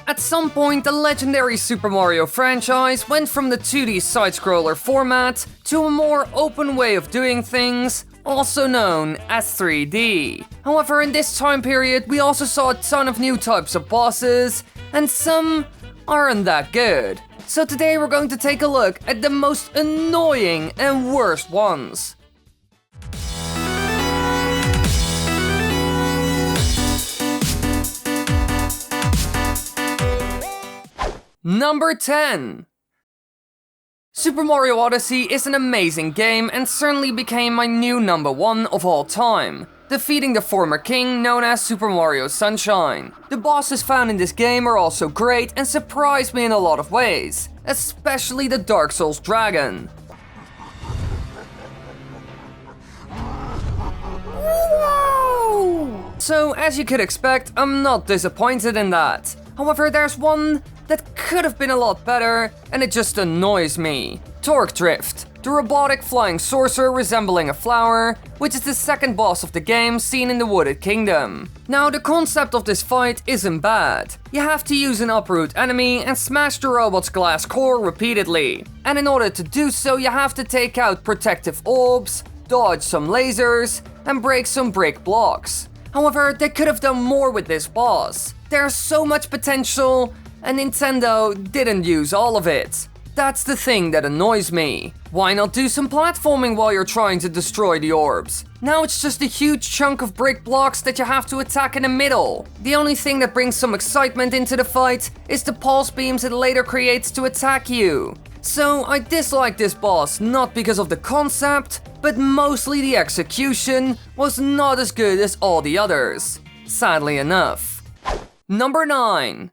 At some point, the legendary Super Mario franchise went from the 2D side-scroller format to a more open way of doing things, also known as 3D. However, in this time period, we also saw a ton of new types of bosses, and some aren't that good. So today we're going to take a look at the most annoying and worst ones. Number 10. Super Mario Odyssey is an amazing game and certainly became my new number 1 of all time, defeating the former king known as Super Mario Sunshine. The bosses found in this game are also great and surprised me in a lot of ways, especially the Dark Souls dragon. Whoa! So, as you could expect, I'm not disappointed in that. However, there's one that could have been a lot better, and it just annoys me. Torkdrift, the robotic flying sorcerer resembling a flower, which is the second boss of the game seen in the Wooded Kingdom. Now, the concept of this fight isn't bad. You have to use an uproot enemy and smash the robot's glass core repeatedly. And in order to do so, you have to take out protective orbs, dodge some lasers, and break some brick blocks. However, they could have done more with this boss. There's so much potential, and Nintendo didn't use all of it. That's the thing that annoys me. Why not do some platforming while you're trying to destroy the orbs? Now it's just a huge chunk of brick blocks that you have to attack in the middle. The only thing that brings some excitement into the fight is the pulse beams it later creates to attack you. So I dislike this boss not because of the concept, but mostly the execution was not as good as all the others. Sadly enough. Number 9.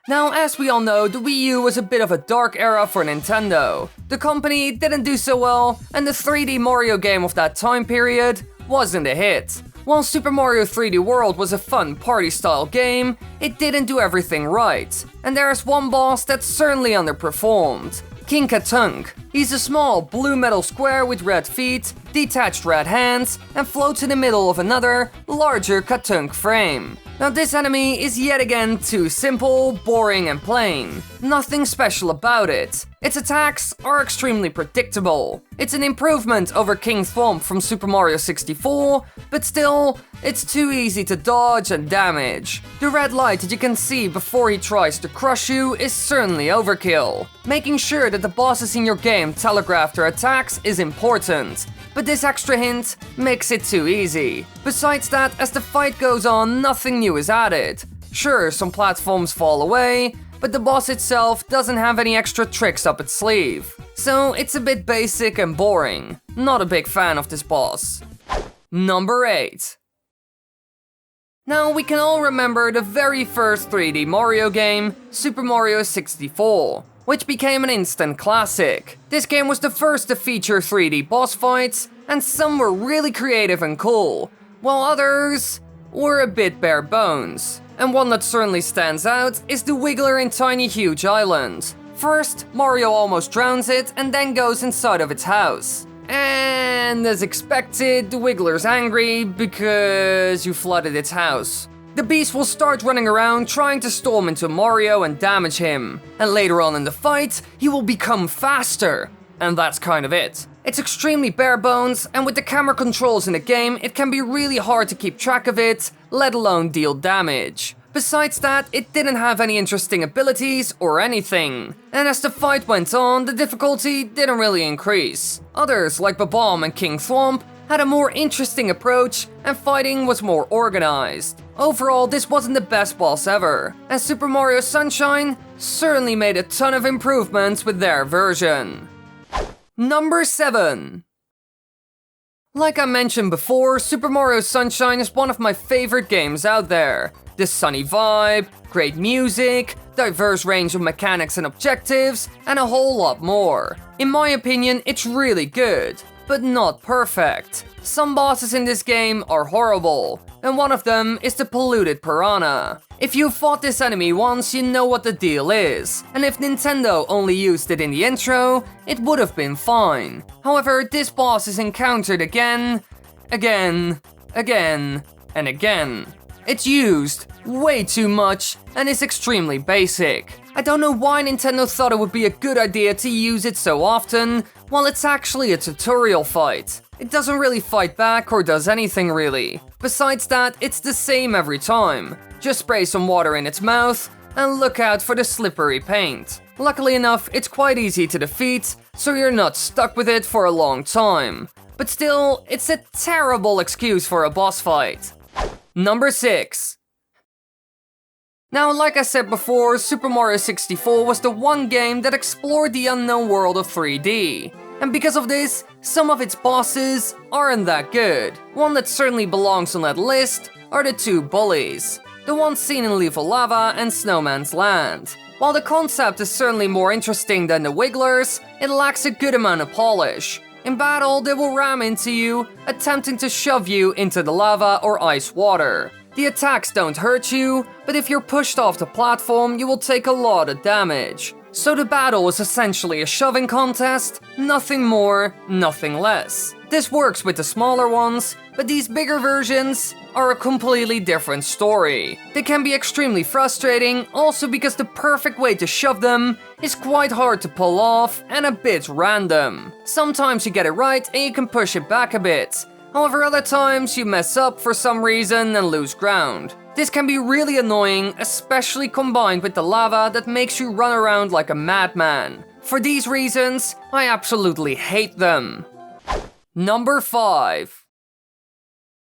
Now, as we all know, the Wii U was a bit of a dark era for Nintendo. The company didn't do so well, and the 3D Mario game of that time period wasn't a hit. While Super Mario 3D World was a fun party-style game, it didn't do everything right. And there's one boss that certainly underperformed. King Katunk. He's a small blue metal square with red feet, detached red hands, and floats in the middle of another, larger Katunk frame. Now this enemy is yet again too simple, boring, and plain. Nothing special about it. Its attacks are extremely predictable. It's an improvement over King Thwomp from Super Mario 64, but still, it's too easy to dodge and damage. The red light that you can see before he tries to crush you is certainly overkill. Making sure that the bosses in your game telegraph their attacks is important, but this extra hint makes it too easy. Besides that, as the fight goes on, nothing new is added. Sure, some platforms fall away, but the boss itself doesn't have any extra tricks up its sleeve. So it's a bit basic and boring. Not a big fan of this boss. Number 8. Now we can all remember the very first 3D Mario game, Super Mario 64, which became an instant classic. This game was the first to feature 3D boss fights, and some were really creative and cool, while others were a bit bare bones. And one that certainly stands out is the Wiggler in Tiny Huge Island. First, Mario almost drowns it and then goes inside of its house. And as expected, the Wiggler's angry because you flooded its house. The beast will start running around trying to storm into Mario and damage him. And later on in the fight, he will become faster. And that's kind of it. It's extremely bare bones, and with the camera controls in the game, it can be really hard to keep track of it, let alone deal damage. Besides that, it didn't have any interesting abilities or anything. And as the fight went on, the difficulty didn't really increase. Others, like bob-omb and King Thwomp, had a more interesting approach, and fighting was more organized. Overall, this wasn't the best boss ever, and Super Mario Sunshine certainly made a ton of improvements with their version. Number 7. Like I mentioned before, Super Mario Sunshine is one of my favorite games out there. The sunny vibe, great music, diverse range of mechanics and objectives, and a whole lot more. In my opinion, it's really good, but not perfect. Some bosses in this game are horrible, and one of them is the polluted Piranha. If you fought this enemy once, you know what the deal is, and if Nintendo only used it in the intro, it would have been fine. However, this boss is encountered again, and again. It's used way too much and is extremely basic. I don't know why Nintendo thought it would be a good idea to use it so often, while it's actually a tutorial fight. It doesn't really fight back or does anything really. Besides that, it's the same every time. Just spray some water in its mouth and look out for the slippery paint. Luckily enough, it's quite easy to defeat, so you're not stuck with it for a long time. But still, it's a terrible excuse for a boss fight. Number 6. Now, like I said before, Super Mario 64 was the one game that explored the unknown world of 3D. And because of this, some of its bosses aren't that good. One that certainly belongs on that list are the two bullies. The ones seen in Lethal Lava and Snowman's Land. While the concept is certainly more interesting than the wigglers, it lacks a good amount of polish. In battle, they will ram into you, attempting to shove you into the lava or ice water. The attacks don't hurt you, but if you're pushed off the platform, you will take a lot of damage. So the battle is essentially a shoving contest, nothing more, nothing less. This works with the smaller ones, but these bigger versions are a completely different story. They can be extremely frustrating, also because the perfect way to shove them is quite hard to pull off and a bit random. Sometimes you get it right and you can push it back a bit. However, other times you mess up for some reason and lose ground. This can be really annoying, especially combined with the lava that makes you run around like a madman. For these reasons, I absolutely hate them. Number 5.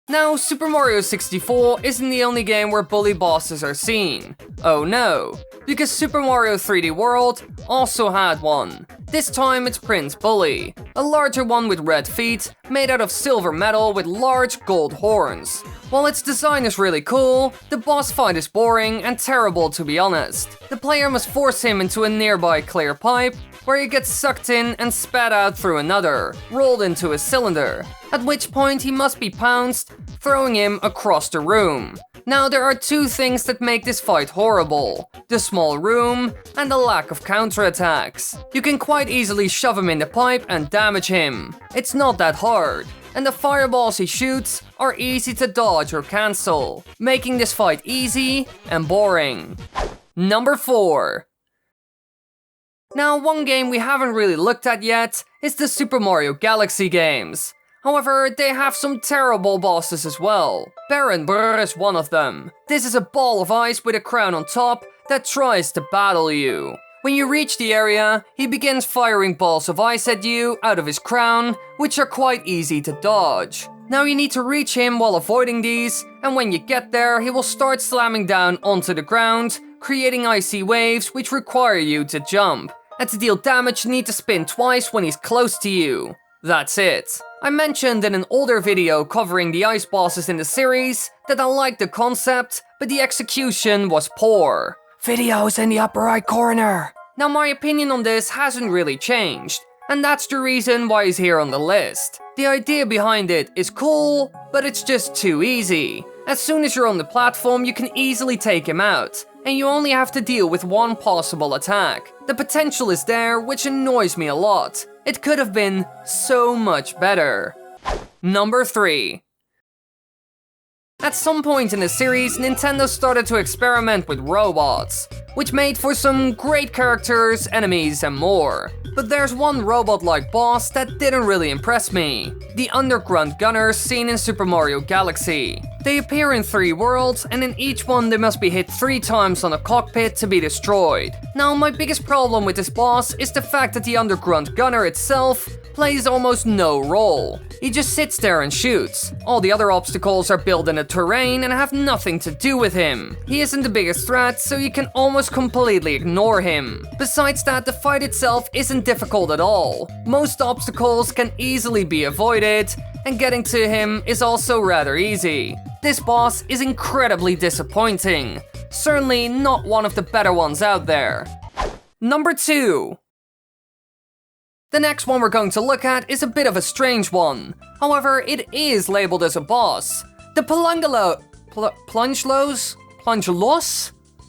Now, Super Mario 64 isn't the only game where bully bosses are seen. Oh no, because Super Mario 3D World also had one. This time it's Prince Bully, a larger one with red feet, made out of silver metal with large gold horns. While its design is really cool, the boss fight is boring and terrible to be honest. The player must force him into a nearby clear pipe, where he gets sucked in and spat out through another, rolled into a cylinder, at which point he must be pounced, throwing him across the room. Now there are two things that make this fight horrible: the small room and the lack of counterattacks. You can quite easily shove him in the pipe and damage him. It's not that hard, and the fireballs he shoots are easy to dodge or cancel, making this fight easy and boring. Number 4. Now, one game we haven't really looked at yet is the Super Mario Galaxy games. However, they have some terrible bosses as well. Brrr is one of them. This is a ball of ice with a crown on top that tries to battle you. When you reach the area, he begins firing balls of ice at you out of his crown, which are quite easy to dodge. Now you need to reach him while avoiding these, and when you get there, he will start slamming down onto the ground, creating icy waves which require you to jump. And to deal damage, you need to spin twice when he's close to you. That's it. I mentioned in an older video covering the ice bosses in the series that I liked the concept, but the execution was poor. Video's in the upper right corner. Now my opinion on this hasn't really changed, and that's the reason why he's here on the list. The idea behind it is cool, but it's just too easy. As soon as you're on the platform, you can easily take him out, and you only have to deal with one possible attack. The potential is there, which annoys me a lot. It could have been so much better. Number 3. At some point in the series, Nintendo started to experiment with robots, which made for some great characters, enemies, and more. But there's one robot-like boss that didn't really impress me: the Grunt gunners seen in Super Mario Galaxy. They appear in 3 worlds, and in each one they must be hit 3 times on a cockpit to be destroyed. Now, my biggest problem with this boss is the fact that the Grunt gunner itself plays almost no role. He just sits there and shoots. All the other obstacles are built in the terrain and have nothing to do with him. He isn't the biggest threat, so you can almost completely ignore him. Besides that, the fight itself isn't difficult at all. Most obstacles can easily be avoided, and getting to him is also rather easy. This boss is incredibly disappointing. Certainly not one of the better ones out there. Number 2. The next one we're going to look at is a bit of a strange one. However, it is labeled as a boss. The Palanga Low Plunge?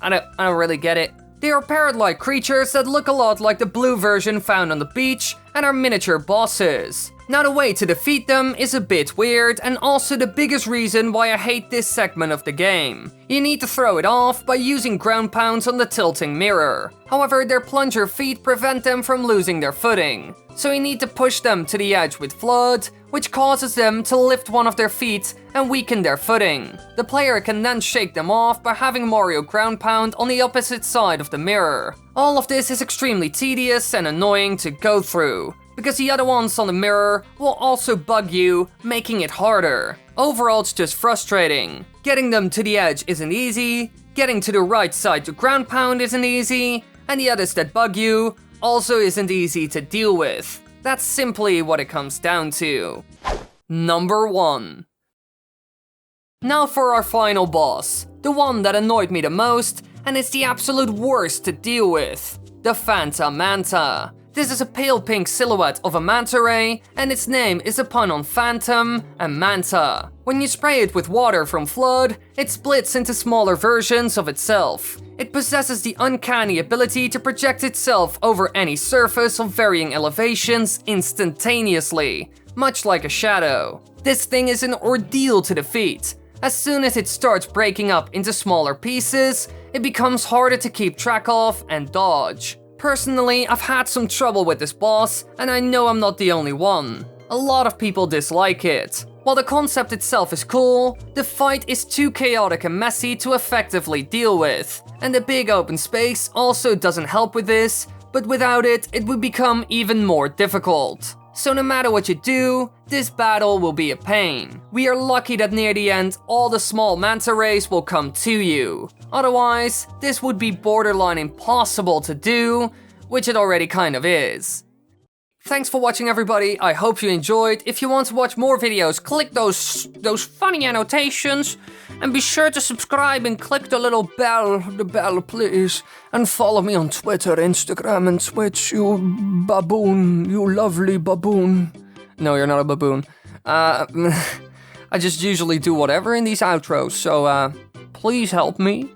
I don't really get it. They are parrot-like creatures that look a lot like the blue version found on the beach and are miniature bosses. Now the way to defeat them is a bit weird and also the biggest reason why I hate this segment of the game. You need to throw it off by using ground pounds on the tilting mirror. However, their plunger feet prevent them from losing their footing. So you need to push them to the edge with flood, which causes them to lift one of their feet and weaken their footing. The player can then shake them off by having Mario ground pound on the opposite side of the mirror. All of this is extremely tedious and annoying to go through, because the other ones on the mirror will also bug you, making it harder. Overall, it's just frustrating. Getting them to the edge isn't easy, getting to the right side to ground pound isn't easy, and the others that bug you also isn't easy to deal with. That's simply what it comes down to. Number 1. Now for our final boss, the one that annoyed me the most, and it's the absolute worst to deal with, the Phanta Manta. This is a pale pink silhouette of a manta ray, and its name is a pun on phantom and manta. When you spray it with water from flood, it splits into smaller versions of itself. It possesses the uncanny ability to project itself over any surface of varying elevations instantaneously, much like a shadow. This thing is an ordeal to defeat. As soon as it starts breaking up into smaller pieces, it becomes harder to keep track of and dodge. Personally, I've had some trouble with this boss, and I know I'm not the only one. A lot of people dislike it. While the concept itself is cool, the fight is too chaotic and messy to effectively deal with. And the big open space also doesn't help with this, but without it, it would become even more difficult. So no matter what you do, this battle will be a pain. We are lucky that near the end, all the small manta rays will come to you. Otherwise, this would be borderline impossible to do, which it already kind of is. Thanks for watching, everybody. I hope you enjoyed. If you want to watch more videos, click those funny annotations, and be sure to subscribe and click the little bell, please. And follow me on Twitter, Instagram, and Twitch, you baboon, you lovely baboon. No, you're not a baboon. I just usually do whatever in these outros, so please help me.